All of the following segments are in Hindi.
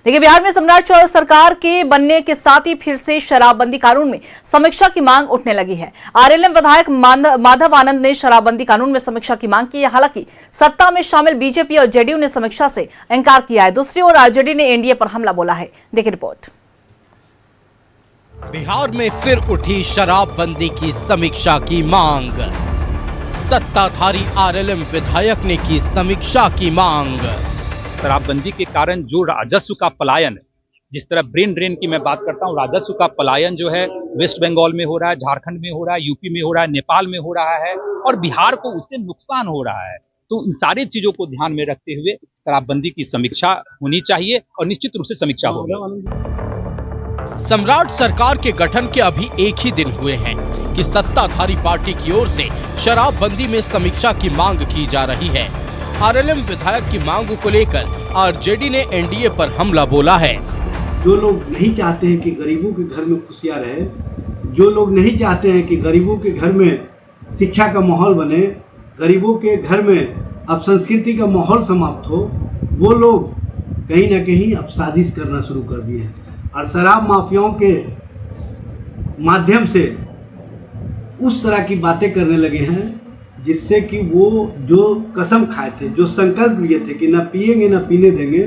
देखिए, बिहार में सम्राट चौधरी सरकार के बनने के साथ ही फिर से शराबबंदी कानून में समीक्षा की मांग उठने लगी है। आरएलएम विधायक माधव आनंद ने शराबबंदी कानून में समीक्षा की मांग की है। हालांकि सत्ता में शामिल बीजेपी और जेडीयू ने समीक्षा से इंकार किया है। दूसरी ओर आरजेडी ने एनडीए पर हमला बोला है। देखिए रिपोर्ट। बिहार में फिर उठी शराबबंदी की समीक्षा की मांग। सत्ताधारी आरएलएम विधायक ने की समीक्षा की मांग। शराबबंदी के कारण जो राजस्व का पलायन, जिस तरह ब्रेन ड्रेन की मैं बात करता हूँ, राजस्व का पलायन जो है वेस्ट बंगाल में हो रहा है, झारखंड में हो रहा है, यूपी में हो रहा है, नेपाल में हो रहा है और बिहार को उससे नुकसान हो रहा है। तो इन सारी चीजों को ध्यान में रखते हुए शराबबंदी की समीक्षा होनी चाहिए और निश्चित रूप से समीक्षा होगी। सम्राट सरकार के गठन के अभी एक ही दिन हुए हैं कि सत्ताधारी पार्टी की ओर से शराबबंदी में समीक्षा की मांग की जा रही है। आरएलएम विधायक की मांग को लेकर आरजेडी ने एनडीए पर हमला बोला है। जो लोग नहीं चाहते हैं कि गरीबों के घर में खुशियां रहे, जो लोग नहीं चाहते हैं कि गरीबों के घर में शिक्षा का माहौल बने, गरीबों के घर में अब संस्कृति का माहौल समाप्त हो, वो लोग कहीं ना कहीं अब साजिश करना शुरू कर दिए हैं और शराब माफियाओं के माध्यम से उस तरह की बातें करने लगे हैं जिससे कि वो जो कसम खाए थे, जो संकल्प लिए थे कि न पिएंगे न पीने देंगे,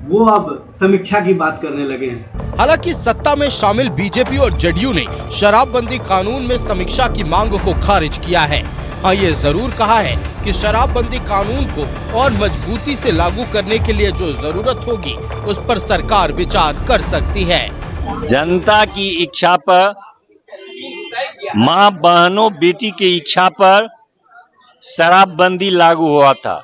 वो अब समीक्षा की बात करने लगे हैं। हालांकि सत्ता में शामिल बीजेपी और जेडीयू ने शराबबंदी कानून में समीक्षा की मांग को खारिज किया है। हाँ, ये जरूर कहा है कि शराबबंदी कानून को और मजबूती से लागू करने के लिए जो जरूरत होगी उस पर सरकार विचार कर सकती है। जनता की इच्छा पर, माँ बहनों बेटी की इच्छा पर शराबबंदी लागू हुआ था।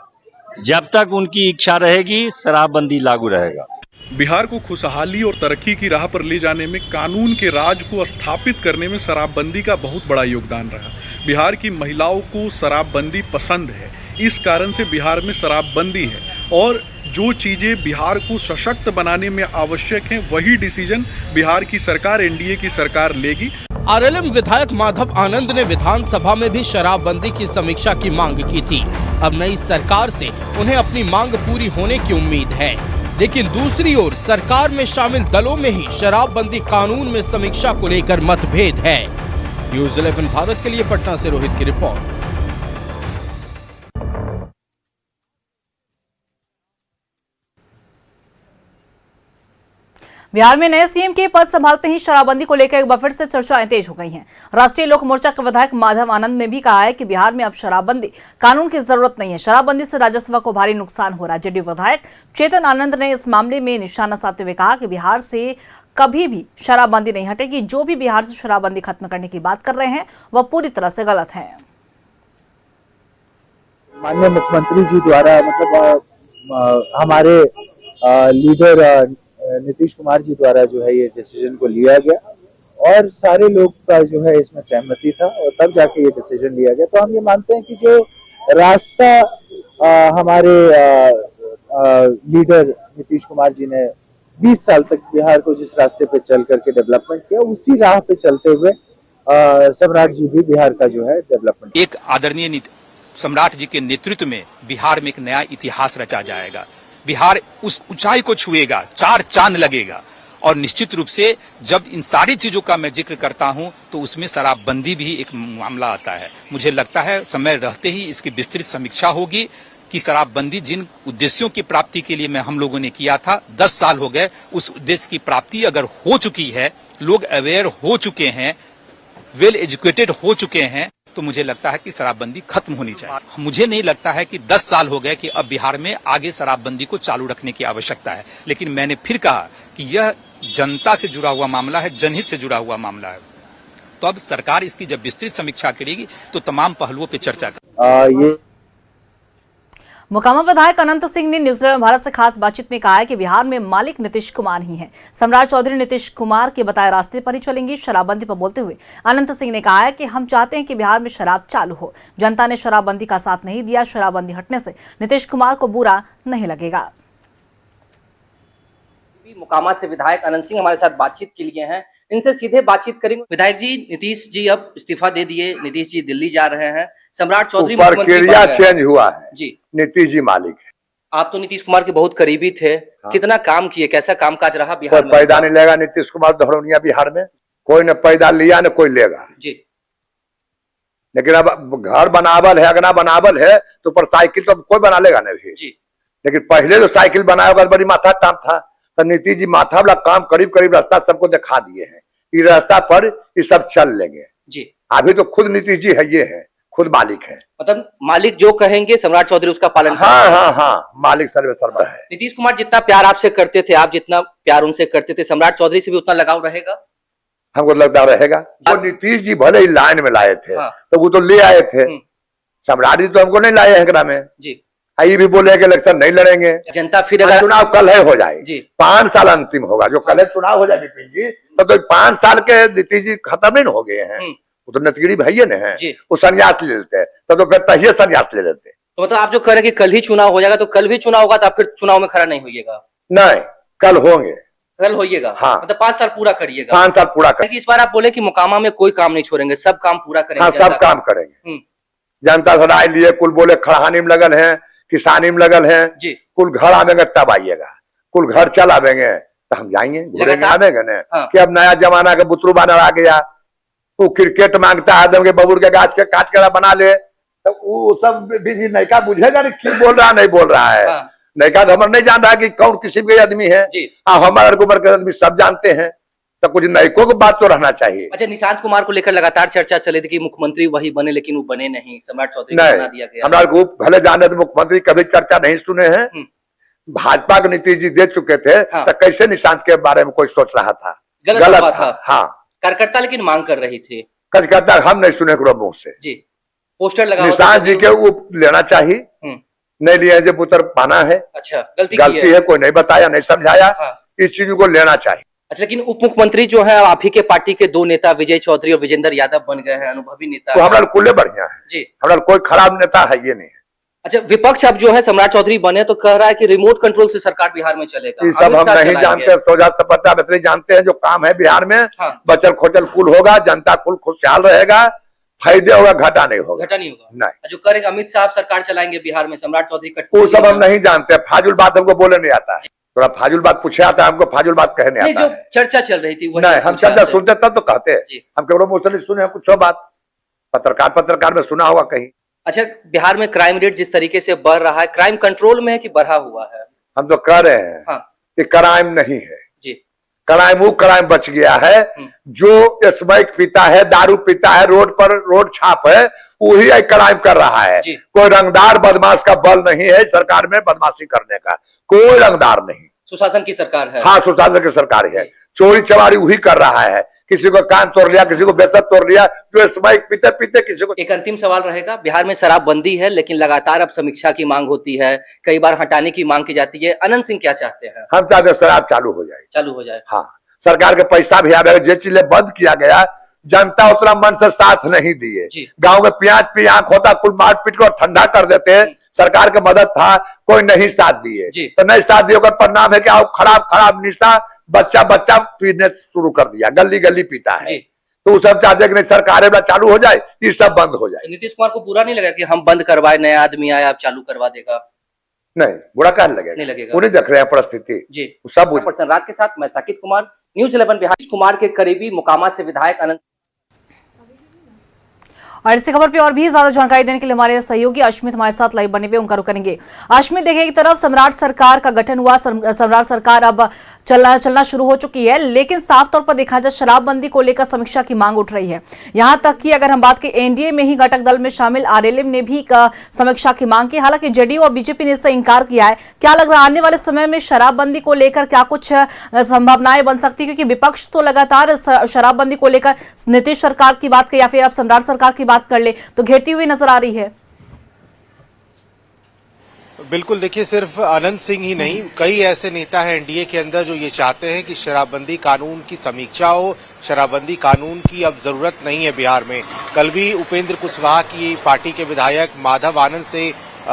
जब तक उनकी इच्छा रहेगी शराबबंदी लागू रहेगा। बिहार को खुशहाली और तरक्की की राह पर ले जाने में, कानून के राज को स्थापित करने में शराबबंदी का बहुत बड़ा योगदान रहा। बिहार की महिलाओं को शराबबंदी पसंद है, इस कारण से बिहार में शराबबंदी है और जो चीज़ें बिहार को सशक्त बनाने में आवश्यक हैं वही डिसीजन बिहार की सरकार, एनडीए की सरकार लेगी। आरएलएम विधायक माधव आनंद ने विधानसभा में भी शराबबंदी की समीक्षा की मांग की थी। अब नई सरकार से उन्हें अपनी मांग पूरी होने की उम्मीद है, लेकिन दूसरी ओर सरकार में शामिल दलों में ही शराबबंदी कानून में समीक्षा को लेकर मतभेद है। न्यूज़ 11 भारत के लिए पटना से रोहित की रिपोर्ट। बिहार में नए सीएम के पद संभालते ही शराबबंदी को लेकर एक बार फिर से चर्चाएं तेज हो गई हैं। राष्ट्रीय लोक मोर्चा के विधायक माधव आनंद ने भी कहा है कि बिहार में अब शराबबंदी कानून की जरूरत नहीं है। शराबबंदी से राजस्व को भारी नुकसान हो रहा है। जेडीयू विधायक चेतन आनंद ने इस मामले में निशाना साधते हुए कहा कि बिहार से कभी भी शराबबंदी नहीं हटेगी। जो भी बिहार से शराबबंदी खत्म करने की बात कर रहे हैं वह पूरी तरह से गलत है। माननीय मुख्यमंत्री जी द्वारा हमारे लीडर नीतीश कुमार जी द्वारा जो है ये डिसीजन को लिया गया और सारे लोग का जो है इसमें सहमति था और तब जाके ये डिसीजन लिया गया। तो हम ये मानते हैं कि जो रास्ता हमारे लीडर नीतीश कुमार जी ने 20 साल तक बिहार को जिस रास्ते पे चल करके डेवलपमेंट किया, उसी राह पे चलते हुए सम्राट जी भी बिहार का जो है डेवलपमेंट। एक आदरणीय सम्राट जी के नेतृत्व में बिहार में एक नया इतिहास रचा जाएगा। बिहार उस ऊंचाई को छुएगा, 4 चांद लगेगा और निश्चित रूप से जब इन सारी चीजों का मैं जिक्र करता हूं तो उसमें शराबबंदी भी एक मामला आता है। मुझे लगता है समय रहते ही इसकी विस्तृत समीक्षा होगी कि शराबबंदी जिन उद्देश्यों की प्राप्ति के लिए हम लोगों ने किया था, 10 साल हो गए, उस उद्देश्य की प्राप्ति अगर हो चुकी है, लोग अवेयर हो चुके हैं, वेल एजुकेटेड हो चुके हैं, तो मुझे लगता है कि शराबबंदी खत्म होनी चाहिए। मुझे नहीं लगता है कि 10 साल हो गए कि अब बिहार में आगे शराबबंदी को चालू रखने की आवश्यकता है। लेकिन मैंने फिर कहा कि यह जनता से जुड़ा हुआ मामला है, जनहित से जुड़ा हुआ मामला है। तो अब सरकार इसकी जब विस्तृत समीक्षा करेगी तो तमाम पहलुओं पर चर्चा करेगी। मोकामा विधायक अनंत सिंह ने न्यूज़ 11 भारत से खास बातचीत में कहा है कि बिहार में मालिक नीतीश कुमार ही हैं। सम्राट चौधरी नीतीश कुमार के बताए रास्ते पर ही चलेंगी। शराबबंदी पर बोलते हुए अनंत सिंह ने कहा है कि हम चाहते हैं कि बिहार में शराब चालू हो। जनता ने शराबबंदी का साथ नहीं दिया। शराबबंदी हटने से नीतीश कुमार को बुरा नहीं लगेगा। मोकामा से विधायक अनंत सिंह हमारे साथ बातचीत के लिए हैं, इनसे सीधे बातचीत करेंगे। विधायक जी, नीतीश जी अब इस्तीफा दे दिए, नीतीश जी दिल्ली जा रहे हैं, सम्राट चौधरी प्रक्रिया चेंज हुआ है जी, नीतीश जी मालिक है। आप तो नीतीश कुमार के बहुत करीबी थे, कितना काम किए, कैसा कामकाज रहा बिहार कोई में? पैदा नहीं लेगा नीतीश कुमार दौड़निया बिहार में, कोई न पैदा लिया न कोई लेगा जी। लेकिन अब घर बनावल है, अगना बनावल है तो पर साइकिल तो कोई बना लेगा नहीं जी। लेकिन पहले जो साइकिल बनाया होगा बड़ी माथा काम था, तो नीतीश जी माथा वाला काम करीब करीब रास्ता सबको दिखा दिए हैं, इस रास्ता पर ये सब चल लेंगे जी। अभी तो खुद नीतीश जी है, ये है खुद मालिक है, मतलब मालिक जो कहेंगे सम्राट चौधरी उसका पालन हाँ हाँ हाँ, मालिक सर्वे सर्वा है। नीतीश कुमार जितना प्यार आपसे करते थे, आप जितना प्यार उनसे करते थे, सम्राट चौधरी से भी उतना लगाव रहेगा? हमको लगता रहेगा। जो नीतीश जी भले ही लाइन में लाए थे तो वो तो ले आए थे, सम्राट जी तो हमको नहीं लाए हैं ग्राम में जी। ये भी बोले कि इलेक्शन नहीं लड़ेंगे, जनता फिर अगर चुनाव कल है हो जाए जी 5 साल अंतिम होगा, जो कल है चुनाव हो जाए नितिन जी तो 5 साल के नीतीश जी खत्म नहीं हो गए हैं, वो तो नतगिरी भैया ने है, वो संन्यास ले लेते तो फिर तहिए संन्यास ले लेते। तो मतलब आप जो कह रहे हैं कि कल ही चुनाव हो जाएगा, तो कल भी चुनाव होगा तो आप फिर चुनाव में खड़ा नहीं होइएगा? नहीं, कल होंगे, कल होइएगा। हाँ। मतलब 5 साल पूरा करिएगा? 5 साल पूरा करेंगे। इस बार आप बोले कि मोकामा में कोई काम नहीं छोड़ेंगे, सब काम पूरा करेंगे। हाँ, सब काम करेंगे, जनता से राय लिए, कुल बोले खड़हानी में लगल है, किसानी में लगल है जी। कुल घर आवेंगे तब आइएगा, कुल घर चल आवेंगे तो हम जाएंगे घूमेंगे आवेंगे न कि अब नया जमाना के बुतरू बानर आ गया, वो क्रिकेट मांगता है आदम के बबूर के गाछ के काट कर बना ले, तो वो सब भी नैका बुझेगा नहीं क्यों बोल रहा नहीं बोल रहा है। नैका तो हमारे नहीं जान रहा कि कौन किसी के आदमी है, हमारे उम्र के आदमी सब जानते हैं, तो कुछ नैको की बात तो रहना चाहिए। अच्छा, निशांत कुमार को लेकर लगातार चर्चा चली थी कि मुख्यमंत्री वही बने, लेकिन वो बने नहीं, सम्राट चौधरी को बना दिया गया। हमारे को भले जाने तो मुख्यमंत्री कभी चर्चा नहीं सुने हैं, भाजपा के नीतीश जी दे चुके थे, तो कैसे निशांत के बारे में कोई सोच रहा था? गलत था। हाँ, कार्यकर्ता लेकिन मांग कर रही थी, कार्यकर्ता हम नहीं सुने मुंह से जी। पोस्टर लगा निशांत जी के वो लेना चाहिए, नहीं लिया जब पुत्र पाना है। अच्छा, गलती है, कोई नहीं बताया नहीं समझाया, इस चीज को लेना चाहिए। अच्छा, लेकिन उप मुख्यमंत्री जो है आप ही के पार्टी के 2 नेता विजय चौधरी और विजेंद्र यादव बन गए हैं, अनुभवी नेता। तो हमारा कुल्ले बढ़िया है जी, हमारा कोई खराब नेता है ये नहीं है। अच्छा, विपक्ष अब जो है सम्राट चौधरी बने तो कह रहा है कि रिमोट कंट्रोल से सरकार बिहार में चलेगा। ये सब हम नहीं जानते, सोजा सपटा बस जानते हैं जो काम है बिहार में, बचल खोचल कुल होगा, जनता कुल खुशहाल रहेगा, फायदे होगा, घाटा नहीं होगा। घाटा नहीं होगा नहीं। जो करेंगे अमित शाह सरकार चलाएंगे बिहार में, सम्राट चौधरी वो सब हम नहीं जानते, फाजुल बात हमको बोले नहीं आता है, थोड़ा फाजुल बात पूछे आता है, हमको फाजुल बात कहने आता है। चर्चा चल रही थी नहीं, हम चर्चा सुनते तब तो कहते हैं, हम केवल मुझसे सुने कुछ बात पत्रकार में सुना होगा कहीं। अच्छा, बिहार में क्राइम रेट जिस तरीके से बढ़ रहा है, क्राइम कंट्रोल में है कि बढ़ा हुआ है? हम तो कह रहे हैं कि क्राइम नहीं है जी, क्राइम वो क्राइम बच गया है जो स्मैक पीता है, दारू पीता है, रोड पर रोड छाप है, वही एक क्राइम कर रहा है। कोई रंगदार बदमाश का बल नहीं है सरकार में बदमाशी करने का, कोई रंगदार नहीं। सुशासन की सरकार है। हाँ, सुशासन की सरकार है, चोरी चमारी वही कर रहा है, किसी को कान तोड़ लिया, किसी को बेसत तोड़ लिया, जो स्मैक पीते पीते किसी को। एक अंतिम सवाल रहेगा, बिहार में शराबबंदी है लेकिन लगातार अब समीक्षा की मांग होती है, कई बार हटाने की मांग की जाती है, अनंत सिंह क्या चाहते हैं? हम चाहते हैं शराब चालू हो जाए। हाँ, सरकार के पैसा भी आएगा, जो चीजें बंद किया गया जनता उतना मन से साथ नहीं दिए, गांव में प्याज पे आंख होता कुल मार पीट को ठंडा कर देते, सरकार का मदद था, कोई नहीं साथ दिए, तो नहीं साथ दिए, परिणाम है कि आओ खराब निशा बच्चा पीने शुरू कर दिया, गली गली पीता है। तो सब चाहते कि नहीं सरकार चालू हो जाए, ये सब बंद हो जाए। नीतीश कुमार को बुरा नहीं लगा कि हम बंद करवाए, नया आदमी आया आप चालू करवा देगा? नहीं, बुरा क्या लगेगा, नहीं लगेगा, उन्हें देख रहे हैं परिस्थिति जी। सब राज के साथ मैं साकिब कुमार, न्यूज़ 11 बिहार। कुमार के करीबी मोकामा से विधायक अनंत। और इसी खबर पे और भी ज्यादा जानकारी देने के लिए हमारे सहयोगी अश्मित हमारे साथ लाइव बने हुए, उनका रुख करेंगे। अश्मित, देखिए एक तरफ सम्राट सरकार का गठन हुआ, सम्राट सरकार अब चलना शुरू हो चुकी है, लेकिन साफ तौर पर देखा जाए शराबबंदी को लेकर समीक्षा की मांग उठ रही है। यहां तक कि अगर हम बात करें एनडीए में ही घटक दल में शामिल आरएलएम ने भी समीक्षा की मांग की, हालांकि जेडीयू और बीजेपी ने इससे इंकार किया है। क्या लग रहा है आने वाले समय में शराबबंदी को लेकर क्या कुछ संभावनाएं बन सकती है, क्योंकि विपक्ष तो लगातार शराबबंदी को लेकर नीतीश सरकार की बात कर या फिर अब सम्राट सरकार की बात कर ले तो घेरती हुई नजर आ रही है? बिल्कुल, देखिए सिर्फ अनंत सिंह ही नहीं, कई ऐसे नेता हैं एनडीए के अंदर जो ये चाहते हैं कि शराबबंदी कानून की समीक्षा हो, शराबबंदी कानून की अब जरूरत नहीं है बिहार में। कल भी उपेंद्र कुशवाहा की पार्टी के विधायक माधव आनंद से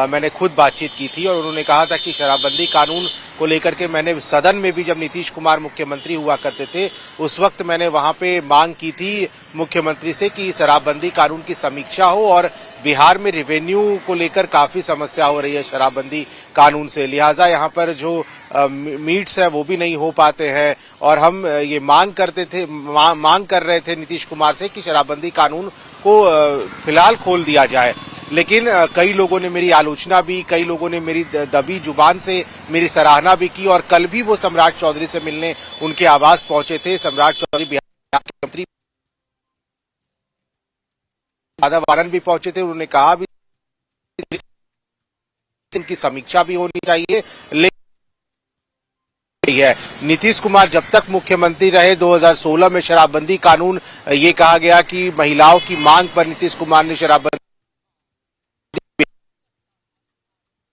मैंने खुद बातचीत की थी और उन्होंने कहा था कि शराबबंदी कानून को लेकर के मैंने सदन में भी, जब नीतीश कुमार मुख्यमंत्री हुआ करते थे उस वक्त मैंने वहां पे मांग की थी मुख्यमंत्री से कि शराबबंदी कानून की समीक्षा हो, और बिहार में रेवेन्यू को लेकर काफी समस्या हो रही है शराबबंदी कानून से, लिहाजा यहाँ पर जो मीट्स है वो भी नहीं हो पाते हैं। और हम ये मांग कर रहे थे नीतीश कुमार से कि शराबबंदी कानून को फिलहाल खोल दिया जाए, लेकिन कई लोगों ने मेरी आलोचना भी, कई लोगों ने मेरी दबी जुबान से मेरी सराहना भी की, और कल भी वो सम्राट चौधरी से मिलने उनके आवास पहुंचे थे। सम्राट चौधरी बिहार के मंत्री माधव आनंद भी पहुंचे थे। उन्होंने कहा भी इनकी समीक्षा भी होनी चाहिए, लेकिन है नीतीश कुमार जब तक मुख्यमंत्री रहे 2016 में शराबबंदी कानून, ये कहा गया कि महिलाओं की मांग पर नीतीश कुमार ने शराबबंदी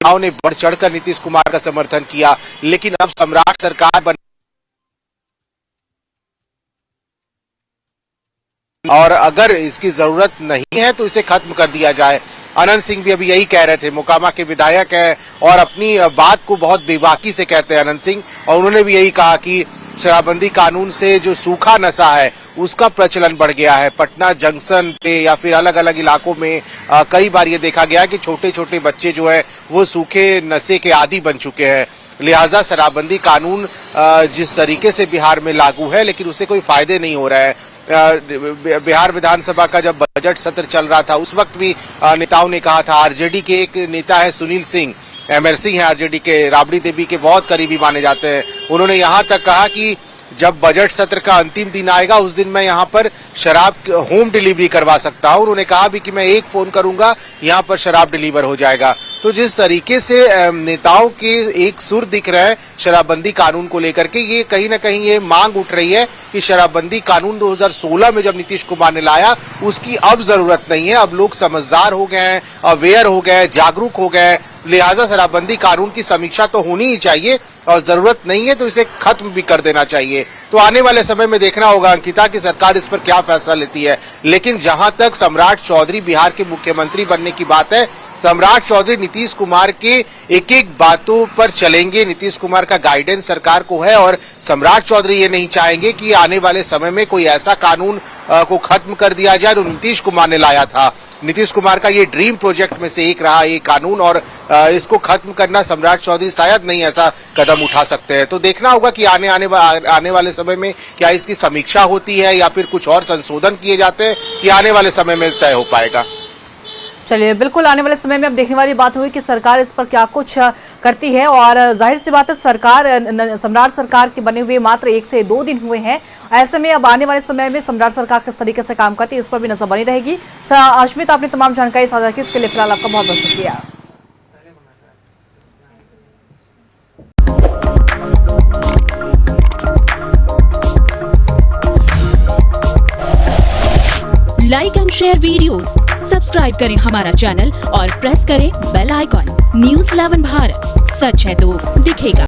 ने बढ़ चढ़कर नीतीश कुमार का समर्थन किया, लेकिन अब सम्राट सरकार बन और अगर इसकी जरूरत नहीं है तो इसे खत्म कर दिया जाए। अनंत सिंह भी अभी यही कह रहे थे, मोकामा के विधायक हैं और अपनी बात को बहुत बेबाकी से कहते हैं अनंत सिंह, और उन्होंने भी यही कहा कि शराबबंदी कानून से जो सूखा नशा है उसका प्रचलन बढ़ गया है। पटना जंक्शन पे या फिर अलग अलग इलाकों में कई बार ये देखा गया कि छोटे छोटे बच्चे जो है वो सूखे नशे के आदी बन चुके हैं। लिहाजा शराबबंदी कानून जिस तरीके से बिहार में लागू है, लेकिन उसे कोई फायदे नहीं हो रहा है। बिहार विधानसभा का जब बजट सत्र चल रहा था उस वक्त भी नेताओं ने कहा था, आरजेडी के एक नेता है सुनील सिंह, एमएलसी हैं आरजेडी के, राबड़ी देवी के बहुत करीबी माने जाते हैं, उन्होंने यहां तक कहा कि जब बजट सत्र का अंतिम दिन आएगा उस दिन मैं यहां पर शराब होम डिलीवरी करवा सकता हूं। उन्होंने कहा भी कि मैं एक फोन करूंगा यहां पर शराब डिलीवर हो जाएगा। तो जिस तरीके से नेताओं के एक सुर दिख रहा है शराबबंदी कानून को लेकर के, ये कहीं ना कहीं ये मांग उठ रही है कि शराबबंदी कानून 2016 में जब नीतीश कुमार ने लाया उसकी अब जरूरत नहीं है। अब लोग समझदार हो गए हैं, अवेयर हो गए, जागरूक हो गए, लिहाजा शराबबंदी कानून की समीक्षा तो होनी ही चाहिए, और जरूरत नहीं है तो इसे खत्म भी कर देना चाहिए। तो आने वाले समय में देखना होगा अंकिता की सरकार इस पर क्या फैसला लेती है। लेकिन जहां तक सम्राट चौधरी बिहार के मुख्यमंत्री बनने की बात है, सम्राट चौधरी नीतीश कुमार के एक एक बातों पर चलेंगे। नीतीश कुमार का गाइडेंस सरकार को है, और सम्राट चौधरी ये नहीं चाहेंगे कि आने वाले समय में कोई ऐसा कानून को खत्म कर दिया जाए जो नीतीश कुमार ने लाया था। नीतीश कुमार का ये ड्रीम प्रोजेक्ट में से एक रहा ये कानून, और इसको खत्म करना सम्राट चौधरी शायद नहीं ऐसा कदम उठा सकते हैं। तो देखना होगा कि आने वाले समय में क्या इसकी समीक्षा होती है या फिर कुछ और संशोधन किए जाते हैं, कि आने वाले समय में तय हो पाएगा। चलिए, बिल्कुल आने वाले समय में अब देखने वाली बात हुई कि सरकार इस पर क्या कुछ करती है। और जाहिर सी बात है, सरकार, सम्राट सरकार के बने हुए मात्र 1 से 2 दिन हुए हैं। ऐसे में अब आने वाले समय में सम्राट सरकार किस तरीके से काम करती है इस पर भी नजर बनी रहेगी। अश्मित, आपने तमाम जानकारी साझा की, इसके लिए फिलहाल आपका बहुत बहुत शुक्रिया। Like and share videos, subscribe करें हमारा चैनल और प्रेस करें बेल आइकॉन। न्यूज़ 11 भारत, सच है तो दिखेगा।